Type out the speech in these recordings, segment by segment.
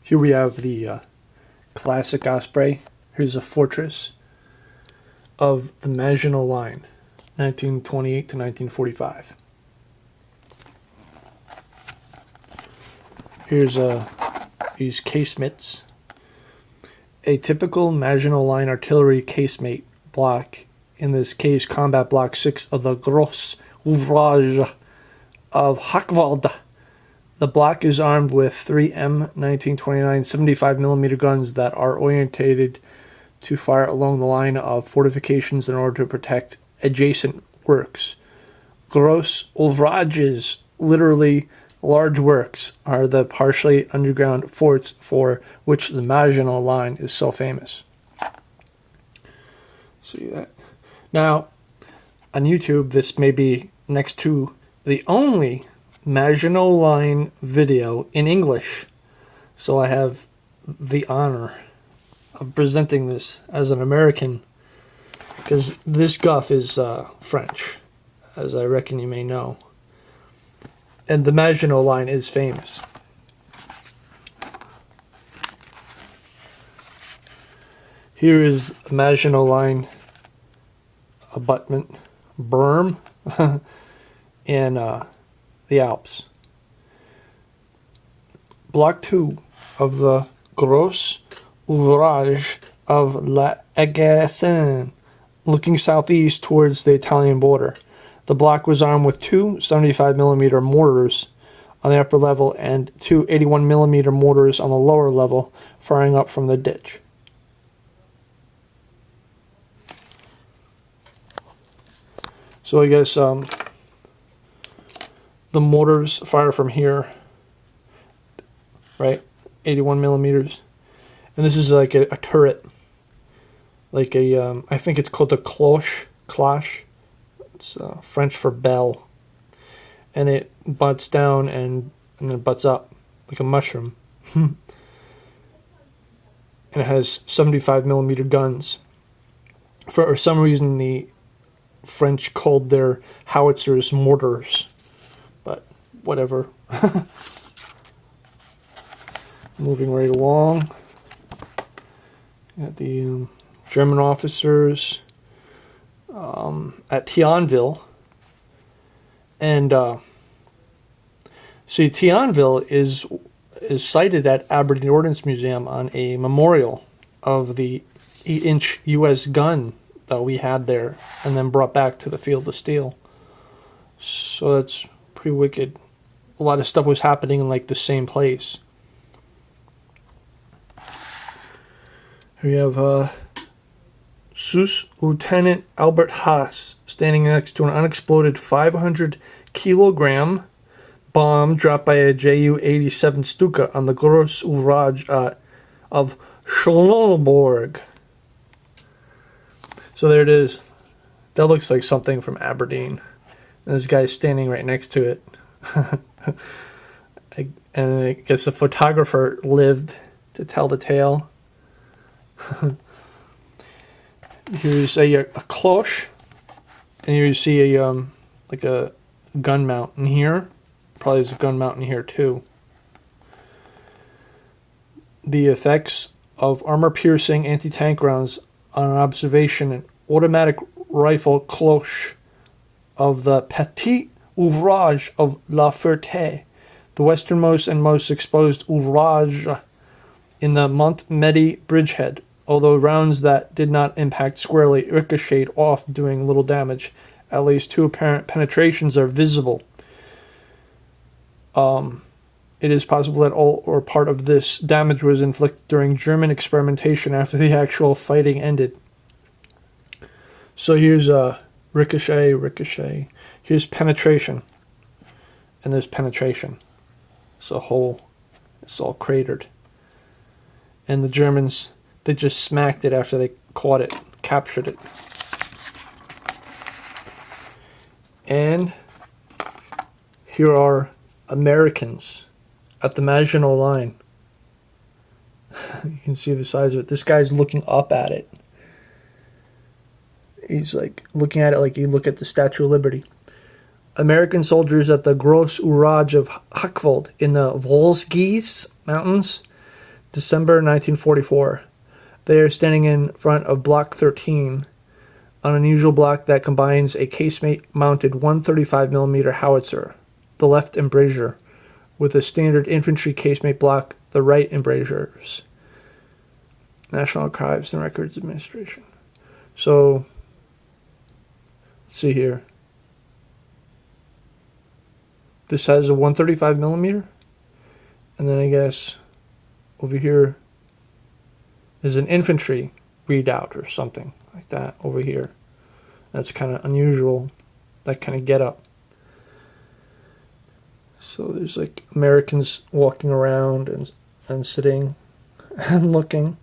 Here we have the classic osprey. Here's a fortress of the Maginot Line, 1928 to 1945. Here's these casemates. A typical Maginot Line artillery casemate block, in this case Combat Block 6 of the Gros Ouvrage of Hochwald. The block is armed with 3 M1929 75mm guns that are orientated to fire along the line of fortifications in order to protect adjacent works. Gros Ouvrages, literally large works, are the partially underground forts for which the Maginot Line is so famous. See that? Now, on YouTube, this may be next to the only Maginot Line video in English, so I have the honor of presenting this as an American, because this guff is French, as I reckon you may know, and the Maginot Line is famous. Here is Maginot Line abutment berm in the Alps. Block 2 of the Gros Ouvrage of La Agassiz, looking southeast towards the Italian border. The block was armed with 2 75mm mortars on the upper level and 2 81mm mortars on the lower level, firing up from the ditch. So I guess the mortars fire from here, right? 81mm, and this is like a turret, like a I think it's called a cloche. It's French for bell, and it butts down and then butts up like a mushroom. And it has 75mm guns. For some reason, the French called their howitzers mortars, but whatever. Moving right along, got the German officers at Thionville, and see, Thionville is cited at Aberdeen Ordnance Museum on a memorial of the 8-inch U.S. gun that we had there and then brought back to the field of steel. So that's pretty wicked. A lot of stuff was happening in like the same place. Here we have Sus Lieutenant Albert Haas standing next to an unexploded 500-kilogram bomb dropped by a Ju-87 Stuka on the Gros Ouvrage of Schlonborg. So there it is. That looks like something from Aberdeen. And this guy's standing right next to it. And I guess the photographer lived to tell the tale. Here's a cloche. And here you see a like a gun mount in here. Probably there's a gun mount in here too. The effects of armor-piercing anti-tank rounds on an observation and automatic rifle cloche of the Petit Ouvrage of La Ferté, the westernmost and most exposed ouvrage in the Mont Medi bridgehead. Although rounds that did not impact squarely ricocheted off, doing little damage, at least 2 apparent penetrations are visible. It is possible that all or part of this damage was inflicted during German experimentation after the actual fighting ended. So here's ricochet. Here's penetration. And there's penetration. It's a hole. It's all cratered. And the Germans, they just smacked it after they caught it, captured it. And here are Americans at the Maginot Line. You can see the size of it. This guy's looking up at it. He's like looking at it like you look at the Statue of Liberty. American soldiers at the Gros Ouvrage of Hochwald in the Vosges Mountains December 1944. They are standing in front of Block 13, an unusual block that combines a casemate-mounted 135mm howitzer, the left embrasure, with a standard infantry casemate block, the right embrasures. National Archives and Records Administration. So, let's see here. This has a 135mm, and then I guess over here is an infantry readout or something like that over here. That's kind of unusual, that kind of getup. So there's like Americans walking around and sitting and looking.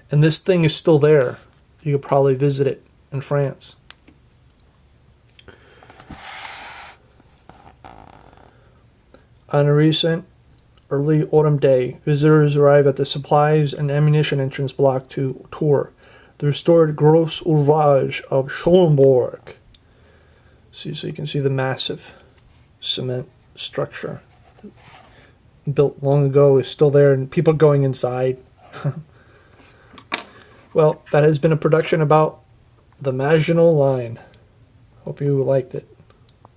And this thing is still there. You could probably visit it in France. On a recent early autumn day, visitors arrive at the supplies and ammunition entrance block to tour the restored Gros Ouvrage of Schulenburg. See, so you can see the massive cement structure built long ago is still there, and people going inside. Well, that has been a production about the Maginot Line. Hope you liked it.